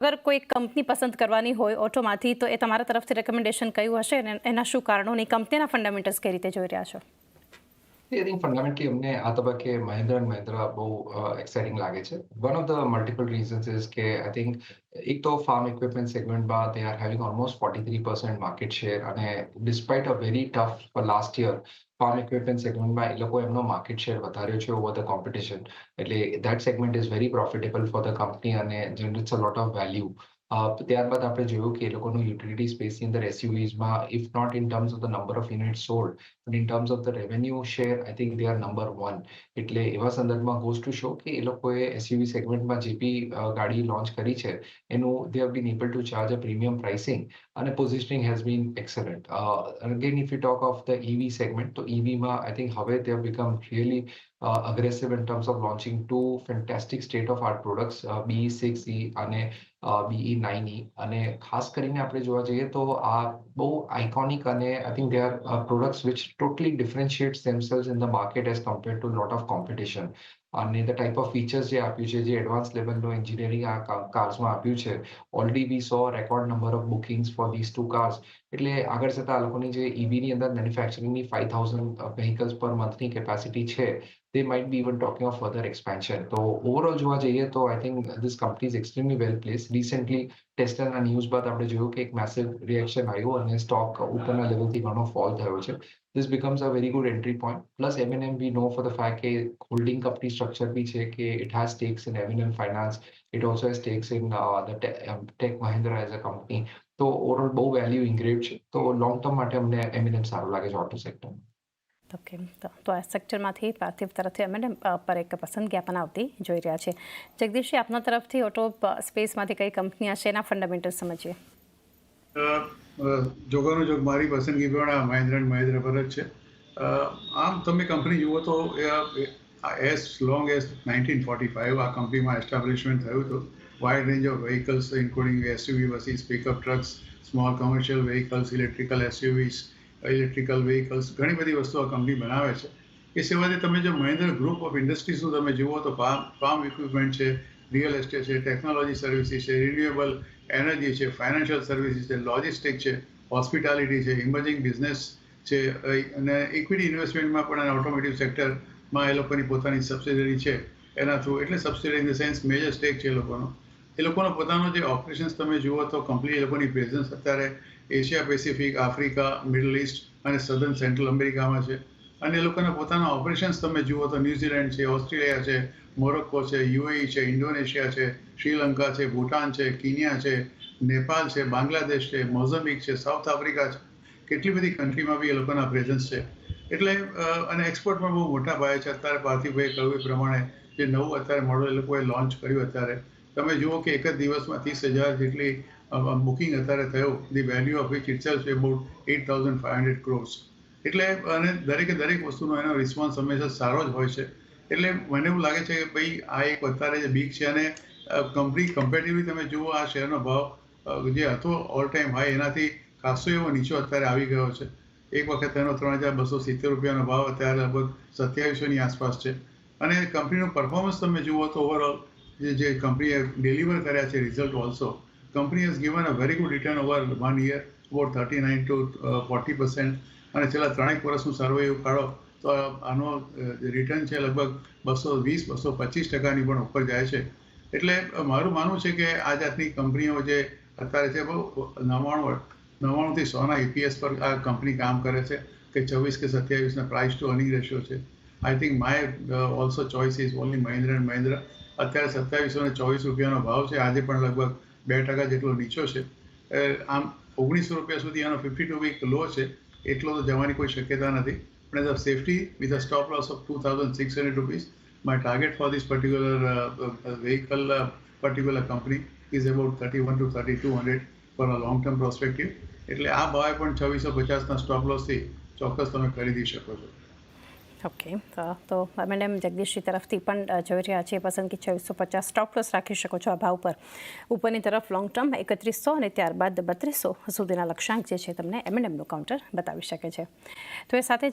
અગર કોઈ કંપની પસંદ કરવાની હોય ઓટોમાંથી તો એ તમારા તરફથી રેકમેન્ડેશન કયું હશે અને એના શું કારણો અને કંપનીના ફંડામેન્ટલ્સ કઈ રીતે જોઈ રહ્યા છો? I think fundamentally અમને આ તબક્કે Mahindra and Mahindra બહુ એક્સાઇટિંગ લાગે છે. One of the multiple reasons is કે I think એક તો farm equipment segmentમાં they are having almost 43% market share અને despite a very tough for last year farm equipment segmentમાં એ લોકો એમનો market share વધાર્યો છે over the competition. એટલે that segment is very profitable for the company અને generates a lot of value. ત્યારબાદ આપણે જોયું કે એ લોકોનું યુટિલિટી સ્પેસની અંદર એસયુવીઝમાં if not in terms of the number of unit sold but in terms of the revenue share, I think they are number one. એટલે એવા સંદર્ભમાં goes to show કે એ લોકોએ એસયુવી સેગમેન્ટમાં જે બી ગાડી લોન્ચ કરી છે એનું they have been able to charge a premium pricing and positioning has been excellent. Again, if you talk of the EV segment, તો EVમાં I think હવે they have become really aggressive in terms of launching two fantastic state-of-art products, BE6E અને BE9E અને ખાસ કરીને આપણે જોવા જઈએ તો આ બહુ આઇકોનિક અને I think they are products which totally differentiates themselves in the market as compared to a lot of competition. અને the type of features જે આપ્યું છે જે એડવાન્સ લેવલનું એન્જિનિયરિંગ આ કાર્સમાં આપ્યું છે already we saw record number of bookings for this two cars એટલે આગળ જતાં આ લોકોની જે ઈવીની અંદર મેન્યુફેક્ચરિંગની 5000 વ્હીકલ્સ પર મંથની કેપેસિટી છે they might be even talking of further expansion. So overall જોવા જઈએ તો I think this company is extremely well placed. Recently ટેસ્લાના ન્યૂઝ બાદ આપણે જોયું કે એક મેસિવ રિએક્શન આવ્યું અને સ્ટોક ઉપરના લેવલથી ઘણો ફોલ થયો છે. This becomes a very good entry point. Plus M&M we know for the fact કે holding company structure બી છે કે it has stakes in M&M Finance. It also has stakes in the Tech Mahindra as a company. તો overall બહુ value ઇન્ગ્રેડ છે. તો long term માટે અમને M&M સારું લાગે છે ઓટો સેક્ટર. ઓકે, તો આ સેક્ટરમાંથી પાર્થિવ તરફથી અમે પર એક પસંદગી આપવાના આવતી જોઈ રહ્યા છે. જગદીશજી, આપના તરફથી ઓટો સ્પેસમાંથી કઈ કંપની હશે એના ફંડામેન્ટલ સમજીએ. જોગાનું જોગ મારી પસંદગી પણ આ મહિન્દ્રા એન્ડ મહિન્દ્રા પર જ છે. આમ તમે કંપની જુઓ તો એઝ લોંગ એઝ 1945 આ કંપનીમાં એસ્ટાબ્લિશમેન્ટ થયું હતું. Wide range of vehicles including SUV buses, pickup trucks, small commercial vehicles, electrical SUVs, electrical vehicles, ઘણી બધી વસ્તુઓ આ કંપની બનાવે છે. એ સિવાય તમે જો મહિન્દ્રા ગ્રુપ ઓફ ઇન્ડસ્ટ્રીઝનું તમે જુઓ તો ફાર્મ ઇક્વિપમેન્ટ છે, રિયલ એસ્ટેટ છે, ટેકનોલોજી સર્વિસીસ છે, રિન્યુએબલ એનર્જી છે, ફાઇનાન્શિયલ સર્વિસીસ છે, લોજિસ્ટિક છે, હોસ્પિટાલિટી છે, ઇમર્જિંગ બિઝનેસ છે અને ઇક્વિટી ઇન્વેસ્ટમેન્ટમાં પણ ઓટોમોટિવ સેક્ટરમાં એ લોકોની પોતાની સબસિડરી છે એના થ્રુ. એટલે subsidiary in the sense major stack છે એ લોકોનો પોતાનો જે ઓપરેશન્સ તમે જુઓ તો કમ્પ્લીટ એ લોકોની પ્રેઝન્સ અત્યારે Asia Pacific, Africa, middle east અને સધર્ન સેન્ટ્રલ અમેરિકામાં છે. અને એ લોકોના પોતાના ઓપરેશન્સ તમે જુઓ તો ન્યૂઝીલેન્ડ છે, ઓસ્ટ્રેલિયા છે, મોરોક્કો છે, યુએઈ છે, ઇન્ડોનેશિયા છે, શ્રીલંકા છે, ભૂટાન છે, કિનિયા છે, નેપાલ છે, બાંગ્લાદેશ છે, મોઝમ્બિક છે, સાઉથ આફ્રિકા છે. કેટલી બધી કન્ટ્રીમાં બી એ લોકોના પ્રેઝન્સ છે. એટલે અને એક્સપોર્ટમાં બહુ મોટા પાયે છે. અત્યારે પાર્થિવભાઈએ કહ્યું એ પ્રમાણે જે નવું અત્યારે મોડલ એ લોકોએ લોન્ચ કર્યું અત્યારે તમે જુઓ કે એક જ દિવસમાં 30,000 જેટલી બુકિંગ અત્યારે થયું. The value of which itself છે અબાઉટ 8,500 crores. એટલે અને દરેક વસ્તુનો એનો રિસ્પોન્સ હંમેશા સારો જ હોય છે. એટલે મને એવું લાગે છે કે ભાઈ આ એક અત્યારે જે બીક છે અને કંપની કમ્પેરેટિવલી તમે જુઓ આ શેરનો ભાવ જે હતો ઓલ ટાઈમ હાઈ એનાથી ખાસો એવો નીચો અત્યારે આવી ગયો છે. એક વખત એનો 3,270 રૂપિયાનો ભાવ અત્યારે લગભગ 2700ની આસપાસ છે. અને કંપનીનું પરફોર્મન્સ તમે જુઓ તો ઓવરઓલ જે કંપનીએ ડિલિવર કર્યા છે result also company has given a very good return over 1 year about 39 to 40%. અને છેલ્લા 3 વર્ષનું સર્વે એવું કાઢો તો આનો રિટર્ન છે લગભગ 220-225% પણ ઉપર જાય છે. એટલે મારું માનવું છે કે આ જાતની કંપનીઓ જે અત્યારે છે બહુ 99થી 100ના EPS પર આ કંપની કામ કરે છે કે 24 કે 27ના પ્રાઇસ ટુ અર્નિંગ રેશિયો છે. I think my also choice is only Mahindra and Mahindra. અત્યારે 2724 રૂપિયાનો ભાવ છે. આજે પણ લગભગ 2% જેટલો નીચો છે. આમ 1900 રૂપિયા સુધી આનો 52 વીક લો છે. એટલો તો જવાની કોઈ શક્યતા નથી. પણ as a safety with a stop loss of 2,600 rupees my target for this particular company is about 31 to 3200 for a long term prospective. એટલે આ ભાવે પણ 2650ના સ્ટોપ લોસથી ચોક્કસ તમે ખરીદી શકો છો. ઓકે, તો મેડમ જગદીશજી તરફથી પણ જોઈ રહ્યા છીએ પસંદગી 2650 સ્ટોપ લોસ રાખી શકો છો આ ભાવ પર. ઉપરની તરફ લોંગ ટર્મ 3100 અને ત્યારબાદ 3200 સુધીના લક્ષ્યાંક જે છે તમને M&Mનું કાઉન્ટર બતાવી શકે છે. તો એ સાથે જ